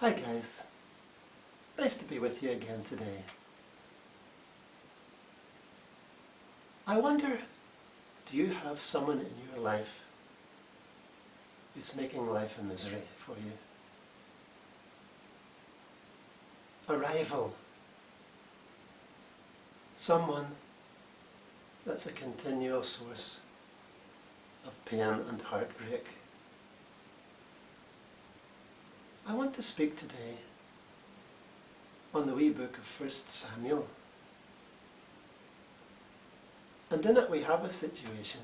Hi guys, nice to be with you again today. I wonder, do you have someone in your life who's making life a misery for you? A rival, someone that's a continual source of pain and heartbreak. I want to speak today on the wee book of 1 Samuel. And in it we have a situation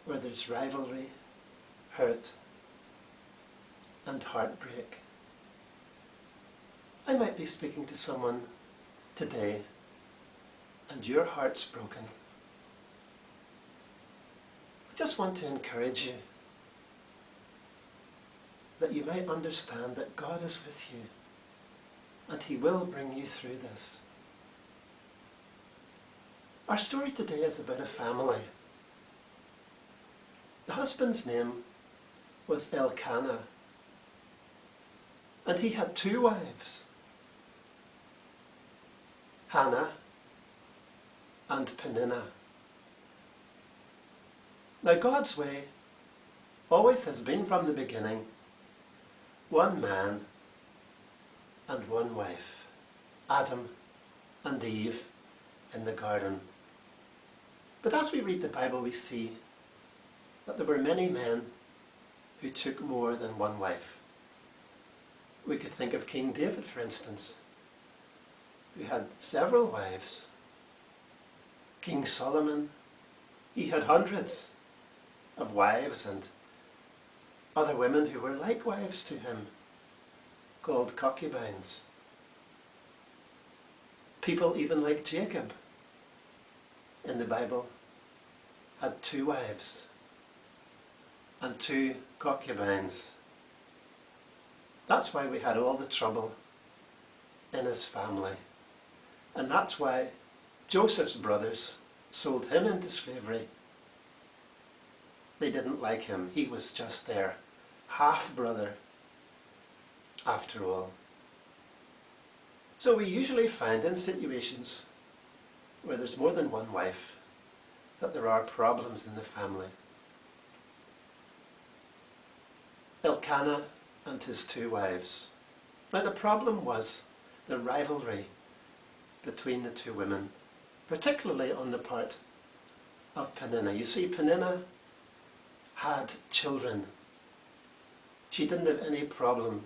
where there's rivalry, hurt, and heartbreak. I might be speaking to someone today and your heart's broken. I just want to encourage you that you might understand that God is with you and He will bring you through this. Our story today is about a family. The husband's name was Elkanah, and he had 2 wives, Hannah and Peninnah. Now God's way always has been from the beginning 1 man and 1 wife, Adam and Eve in the garden. But as we read the Bible, we see that there were many men who took more than 1 wife. We could think of King David, for instance, who had several wives. King Solomon, he had hundreds of wives and other women who were like wives to him, called concubines. People even like Jacob in the Bible had 2 wives and 2 concubines. That's why we had all the trouble in his family. And that's why Joseph's brothers sold him into slavery. They didn't like him. He was just their half-brother after all. So we usually find in situations where there's more than 1 wife that there are problems in the family. Elkanah and his 2 wives. Now the problem was the rivalry between the 2 women, particularly on the part of Peninnah. You see, Peninnah had children. She didn't have any problem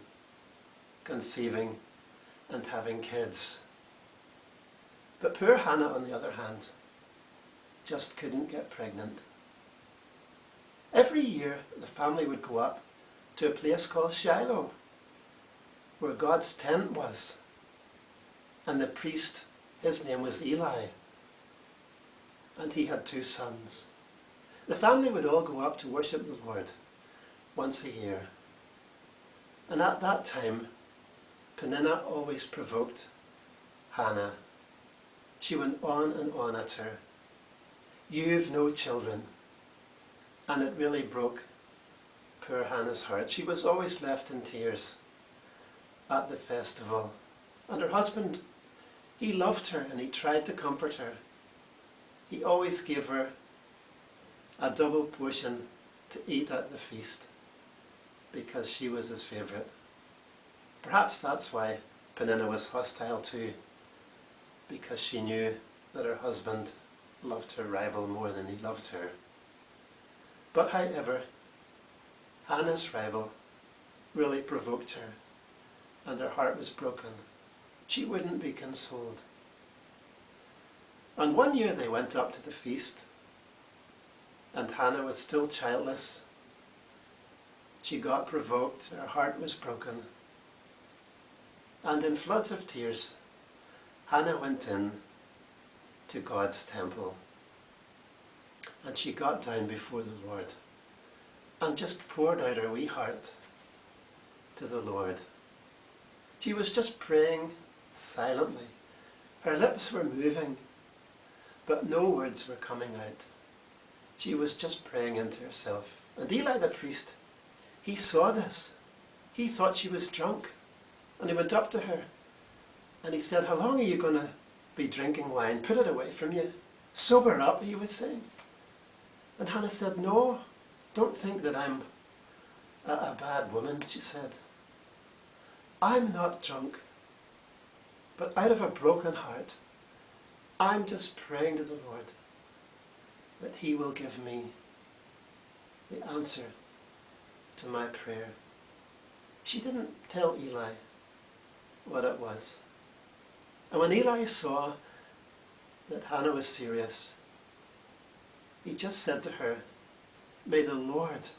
conceiving and having kids. But poor Hannah, on the other hand, just couldn't get pregnant. Every year the family would go up to a place called Shiloh, where God's tent was, and the priest, his name was Eli, and he had 2 sons. The family would all go up to worship the Lord once a year. And at that time, Peninnah always provoked Hannah. She went on and on at her. "You've no children." And it really broke poor Hannah's heart. She was always left in tears at the festival. And her husband, he loved her and he tried to comfort her. He always gave her a double portion to eat at the feast because she was his favourite. Perhaps that's why Peninnah was hostile too, because she knew that her husband loved her rival more than he loved her. But however, Hannah's rival really provoked her and her heart was broken. She wouldn't be consoled. And one year they went up to the feast and Hannah was still childless. She got provoked, her heart was broken. And in floods of tears, Hannah went in to God's temple. And she got down before the Lord and just poured out her wee heart to the Lord. She was just praying silently. Her lips were moving, but no words were coming out. She was just praying into herself. And Eli the priest, he saw this. he thought she was drunk, and he went up to her and he said, "How long are you going to be drinking wine? Put it away from you. Sober up," he was saying. And Hannah said, "No, don't think that I'm a bad woman," she said. "I'm not drunk, but out of a broken heart, I'm just praying to the Lord that he will give me the answer to my prayer." She didn't tell Eli what it was. And when Eli saw that Hannah was serious, he just said to her, "May the Lord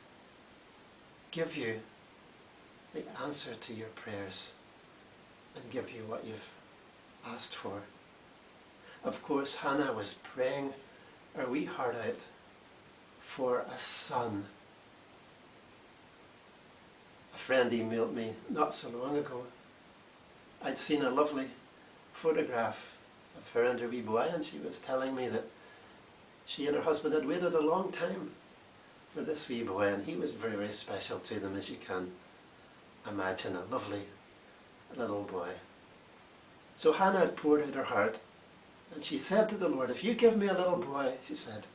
give you the answer to your prayers and give you what you've asked for." Of course, Hannah was praying her wee heart out for a son. A friend emailed me not so long ago. I'd seen a lovely photograph of her and her wee boy, and she was telling me that she and her husband had waited a long time for this wee boy, and he was very, very special to them, as you can imagine, a lovely little boy. So Hannah had poured out her heart, and she said to the Lord, "If you give me a little boy," she said,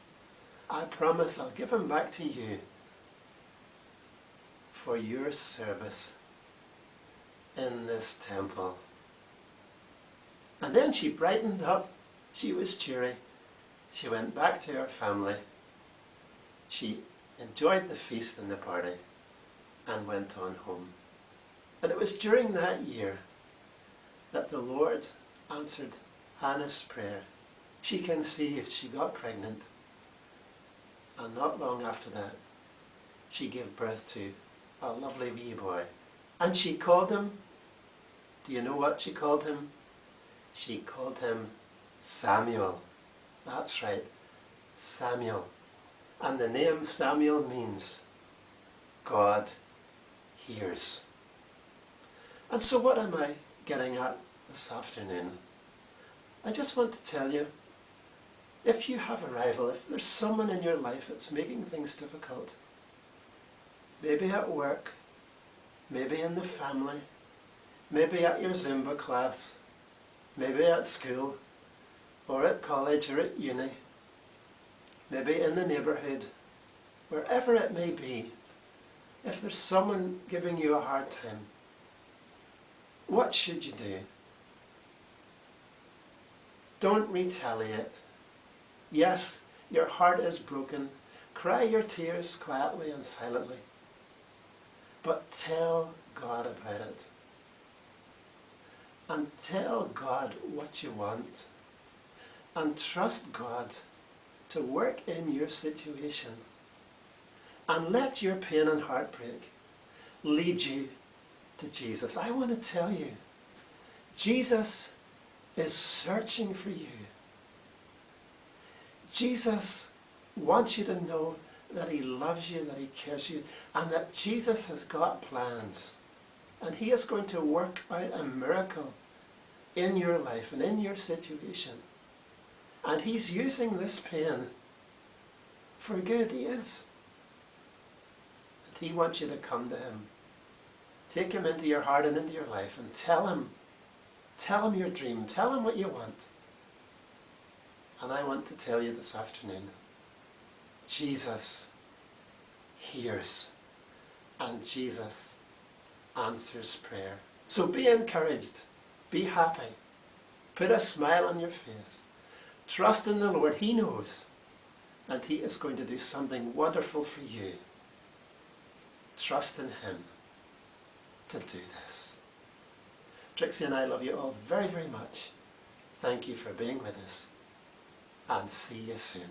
"I promise I'll give him back to you for your service in this temple." And then she brightened up. She was cheery. She went back to her family. She enjoyed the feast and the party and went on home. And it was during that year that the Lord answered Hannah's prayer. She conceived, she got pregnant, and not long after that she gave birth to a lovely wee boy. And she called him, do you know what she called him? She called him Samuel. That's right, Samuel. And the name Samuel means God hears. And so what am I getting at this afternoon? I just want to tell you, if you have a rival, if there's someone in your life that's making things difficult, maybe at work, maybe in the family, maybe at your Zumba class, maybe at school, or at college, or at uni, maybe in the neighbourhood, wherever it may be, if there's someone giving you a hard time, what should you do? Don't retaliate. Yes, your heart is broken. Cry your tears quietly and silently. But tell God about it. And tell God what you want. And trust God to work in your situation. And let your pain and heartbreak lead you to Jesus. I want to tell you, Jesus is searching for you. Jesus wants you to know that he loves you, that he cares for you, and that Jesus has got plans. And he is going to work out a miracle in your life and in your situation. And he's using this pain for good. He is. And he wants you to come to him. Take him into your heart and into your life and tell him your dream. Tell him what you want. And I want to tell you this afternoon, Jesus hears and Jesus answers prayer. So be encouraged. Be happy. Put a smile on your face. Trust in the Lord. He knows. And he is going to do something wonderful for you. Trust in him to do this. Trixie and I love you all very, very much. Thank you for being with us. And see you soon.